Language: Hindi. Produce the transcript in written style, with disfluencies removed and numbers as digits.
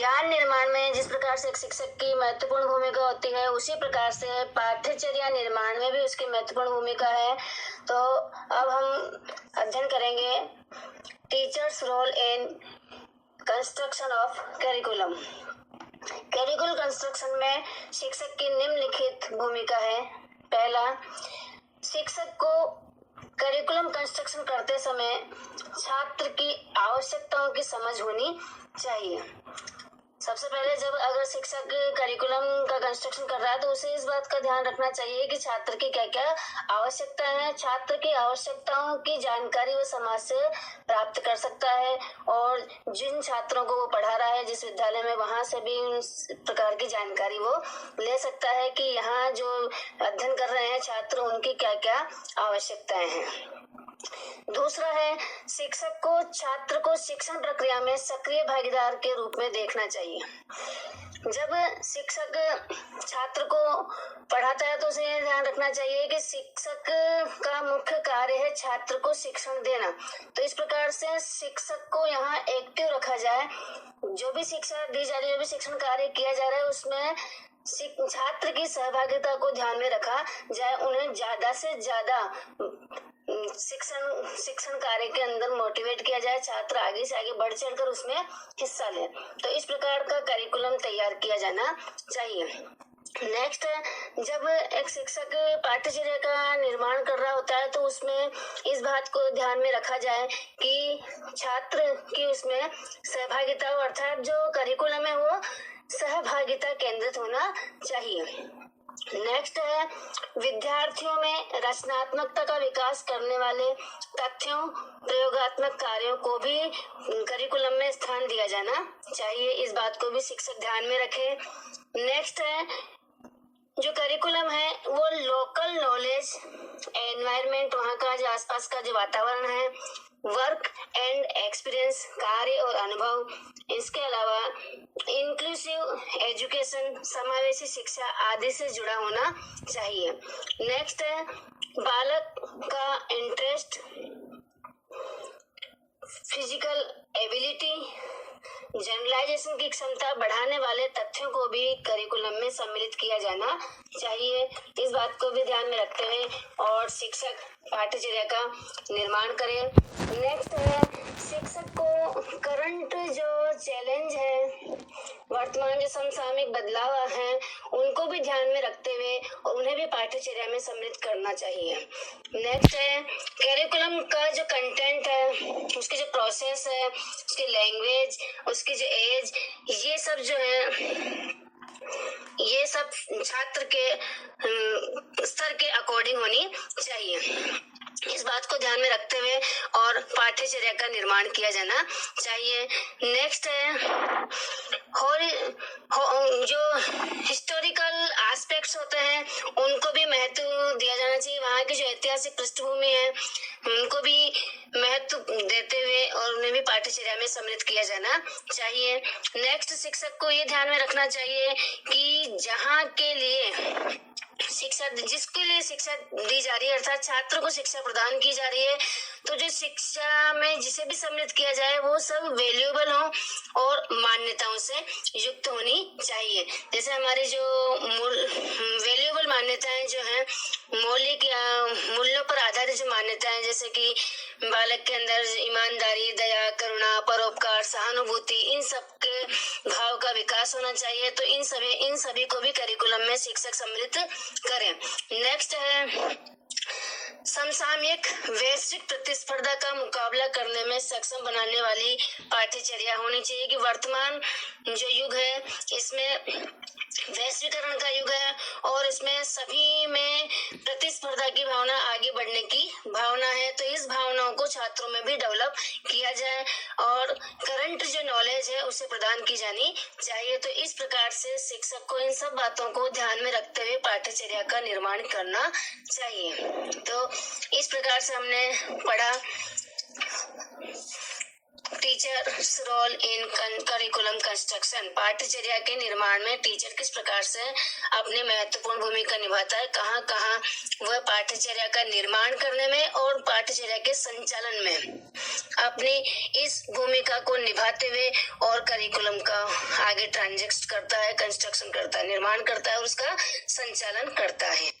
ज्ञान निर्माण में जिस प्रकार से एक शिक्षक की महत्वपूर्ण भूमिका होती है, उसी प्रकार से पाठ्यचर्या निर्माण में भी उसकी महत्वपूर्ण भूमिका है। तो अब हम अध्ययन करेंगे teachers role in construction of curriculum. Curriculum construction में शिक्षक की निम्नलिखित भूमिका है। पहला, शिक्षक को करिकुलम कंस्ट्रक्शन करते समय छात्र की आवश्यकताओं की समझ होनी चाहिए। सबसे पहले जब अगर शिक्षक करिकुलम का कंस्ट्रक्शन कर रहा है तो उसे इस बात का ध्यान रखना चाहिए कि छात्र की क्या क्या आवश्यकता है। छात्र की आवश्यकताओं की जानकारी वो समाज से प्राप्त कर सकता है और जिन छात्रों को वो पढ़ा रहा है जिस विद्यालय में, वहां से भी उस प्रकार की जानकारी वो ले सकता है कि यहाँ जो अध्ययन कर रहे हैं छात्र, उनकी क्या क्या आवश्यकताएं हैं। दूसरा है, शिक्षक को छात्र को शिक्षण प्रक्रिया में सक्रिय भागीदार के रूप में देखना चाहिए। जब शिक्षक छात्र को पढ़ाता है तो उसे ध्यान रखना चाहिए कि शिक्षक का मुख्य कार्य है छात्र को शिक्षण देना। तो इस प्रकार से शिक्षक को यहाँ एक्टिव रखा जाए। जो भी शिक्षा दी जा रही है, जो भी शिक्षण कार्य किया जा रहा है, उसमें छात्र सहभागिता को ध्यान में रखा जाए। उन्हें ज्यादा से ज्यादा शिक्षण कार्य के अंदर मोटिवेट किया जाए, छात्र आगे से आगे बढ़ चढ़कर उसमें हिस्सा ले। तो इस प्रकार का करिकुलम तैयार किया जाना चाहिए। नेक्स्ट है, जब एक शिक्षक पाठ्यचर्या का निर्माण कर रहा होता है तो उसमें इस बात को ध्यान में रखा जाए कि छात्र की उसमें सहभागिता, अर्थात जो करिकुलम है वो सहभागिता केंद्रित होना चाहिए। नेक्स्ट है, विद्यार्थियों में रचनात्मकता का विकास करने वाले तथ्यों, प्रयोगात्मक कार्यों को भी करिकुलम में स्थान दिया जाना चाहिए। इस बात को भी शिक्षक ध्यान में रखे। नेक्स्ट है, जो करिकुलम है वो लोकल नॉलेज, एनवायरनमेंट, वहाँ का जो आसपास का जो वातावरण है, वर्क एंड एक्सपीरियंस, कार्य और अनुभव, इसके अलावा इंक्लूसिव एजुकेशन, समावेशी शिक्षा आदि से जुड़ा होना चाहिए। नेक्स्ट है, बालक का इंटरेस्ट, फिजिकल एबिलिटी, जनरलाइजेशन की क्षमता बढ़ाने वाले तथ्यों को भी करिकुलम में सम्मिलित किया जाना चाहिए। इस बात को भी ध्यान में रखते हुए और शिक्षक पाठ्यचर्या का निर्माण करें। नेक्स्ट है, शिक्षक को करंट जो चैलेंज है, वर्तमान जो समसामयिक बदलाव हैं, उनको भी ध्यान में रखते हुए और उन्हें भी पाठ्यचर्या में सम्मिलित करना चाहिए। नेक्स्ट है, करिकुलम का जो कंटेंट है, उसकी जो प्रोसेस है, उसकी लैंग्वेज, उसकी जो एज, ये सब जो है, ये सब छात्र के स्तर के अकॉर्डिंग होनी चाहिए। इस बात को ध्यान में रखते हुए और पाठ्यचर्या का निर्माण किया जाना चाहिए। नेक्स्ट है, जो हिस्टोरिकल एस्पेक्ट्स होते हैं उनको भी महत्व दिया जाना चाहिए। वहाँ की जो ऐतिहासिक पृष्ठभूमि है उनको भी महत्व देते हुए और उन्हें भी पाठ्यचर्या में सम्मिलित किया जाना चाहिए। नेक्स्ट, शिक्षक को ये ध्यान में रखना चाहिए कि जहाँ के लिए शिक्षा, जिसके लिए शिक्षा दी जा रही है, अर्थात छात्र को शिक्षा प्रदान की जा रही है, तो जो शिक्षा में जिसे भी सम्मिलित किया जाए वो सब वैल्यूएबल हो और मान्यताओं से युक्त होनी चाहिए। जैसे हमारी जो वैल्यूएबल मान्यताएं जो हैं, मौलिक या मूल्यों पर आधारित जो मान्यताएं, जैसे कि बालक के अंदर ईमानदारी, दया, करुणा, परोपकार, सहानुभूति, इन सब के भाव का विकास होना चाहिए। तो इन सभी को भी करिकुलम में शिक्षक सम्मिलित करें। नेक्स्ट है, समसामयिक वैश्विक प्रतिस्पर्धा का मुकाबला करने में सक्षम बनाने वाली पाठ्यचर्या होनी चाहिए कि वर्तमान जो युग है इसमें वैश्वीकरण का युग है और इसमें सभी में प्रतिस्पर्धा की भावना, आगे बढ़ने की भावना है। तो इस भावनाओं को छात्रों में भी डेवलप किया जाए और करंट जो नॉलेज है उसे प्रदान की जानी चाहिए। तो इस प्रकार से शिक्षक को इन सब बातों को ध्यान में रखते हुए पाठ्यचर्या का निर्माण करना चाहिए। तो इस प्रकार से हमने पढ़ा teachers role in curriculum construction, पाठ्यचर्या के निर्माण में टीचर किस प्रकार से अपनी महत्वपूर्ण भूमिका निभाता है, कहाँ कहाँ वह पाठ्यचर्या का निर्माण करने में और पाठ्यचर्या के संचालन में अपनी इस भूमिका को निभाते हुए और करिकुलम का आगे ट्रांजेक्ट करता है, कंस्ट्रक्शन करता है, निर्माण करता है और उसका संचालन करता है।